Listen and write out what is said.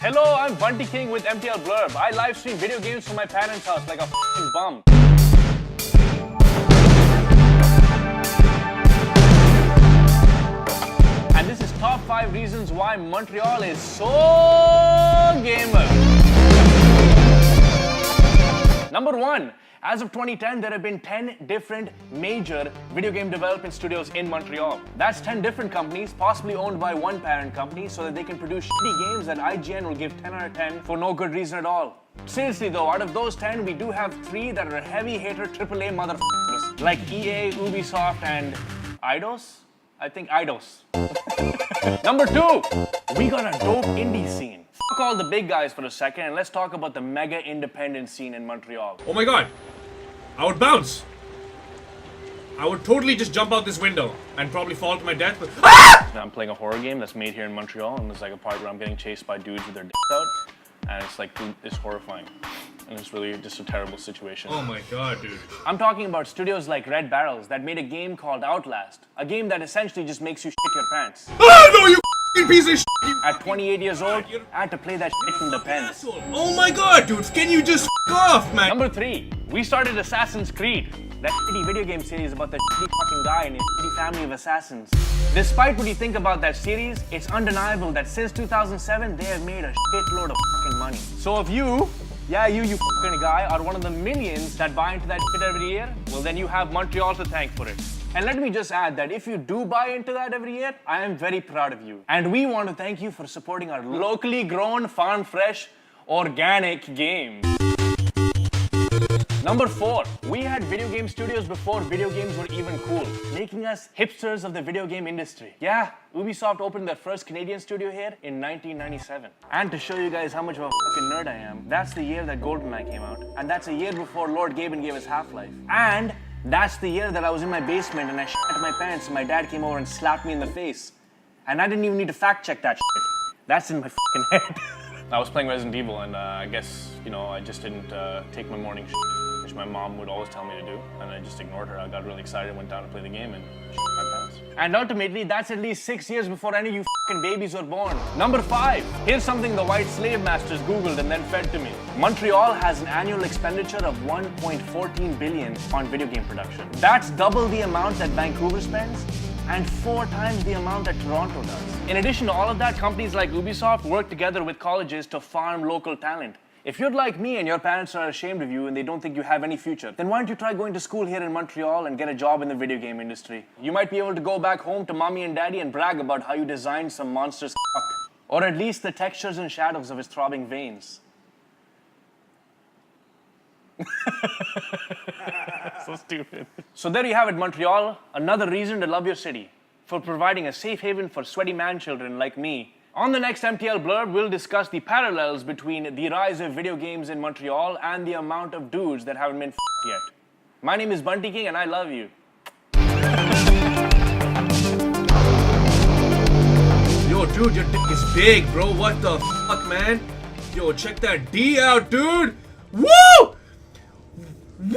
Hello, I'm Bunty King with MTL Blurb. I live stream video games from my parents' house like a f***ing bum. And this is top 5 reasons why Montreal is so gamer. Number 1. As of 2010, there have been 10 different major video game development studios in Montreal. That's 10 different companies, possibly owned by one parent company, so that they can produce shitty games that IGN will give 10 out of 10 for no good reason at all. Seriously though, out of those 10, we do have 3 that are heavy hater AAA motherfuckers, like EA, Ubisoft, and IDOS? I think IDOS. Number 2, we got a dope indie scene. Fuck all the big guys for a second and let's talk about the mega independent scene in Montreal. Oh my god, I would bounce. I would totally just jump out this window and probably fall to my death. But I'm playing a horror game that's made here in Montreal, and there's like a part where I'm getting chased by dudes with their dicks out, and it's like, it's horrifying. And it's really just a terrible situation. oh my god, dude. I'm talking about studios like Red Barrels that made a game called Outlast, a game that essentially just makes you shit your pants. Ah, no, you f***ing piece of shit! At 28 years old, I had to play that shit in the pen. Asshole. Oh my god, dude, can you just f*** off, man? Number 3, we started Assassin's Creed, that shitty video game series about that shitty fucking guy and his shitty family of assassins. Despite what you think about that series, it's undeniable that since 2007, they have made a shitload of fucking money. So if you fucking guy are one of the millions that buy into that shit every year, well then you have Montreal to thank for it. And let me just add that if you do buy into that every year, I am very proud of you. And we want to thank you for supporting our locally grown, farm fresh, organic games. Number 4, we had video game studios before video games were even cool, making us hipsters of the video game industry. Yeah, Ubisoft opened their first Canadian studio here in 1997. And to show you guys how much of a fucking nerd I am, that's the year that GoldenEye came out. And that's a year before Lord Gaben gave us Half-Life. And that's the year that I was in my basement and I shat my pants and my dad came over and slapped me in the face. And I didn't even need to fact check that shit. That's in my fucking head. I was playing Resident Evil and I guess, I just didn't take my morning shit, which my mom would always tell me to do, and I just ignored her. I got really excited, went down to play the game, and shit my pants. And ultimately, that's at least 6 years before any of you fucking babies were born. Number 5, here's something the white slave masters Googled and then fed to me. Montreal has an annual expenditure of $1.14 billion on video game production. That's double the amount that Vancouver spends, and 4 times the amount that Toronto does. In addition to all of that, companies like Ubisoft work together with colleges to farm local talent. If you're like me and your parents are ashamed of you and they don't think you have any future, then why don't you try going to school here in Montreal and get a job in the video game industry? You might be able to go back home to mommy and daddy and brag about how you designed some monster's cock, or at least the textures and shadows of his throbbing veins. So stupid. So there you have it, Montreal. Another reason to love your city, for providing a safe haven for sweaty man children like me. On the next MTL Blurb, we'll discuss the parallels between the rise of video games in Montreal and the amount of dudes that haven't been f***ed yet. My name is Bunty King and I love you. Yo, dude, your dick is big, bro. What the fuck, man? Yo, check that D out, dude. Woo! Woo!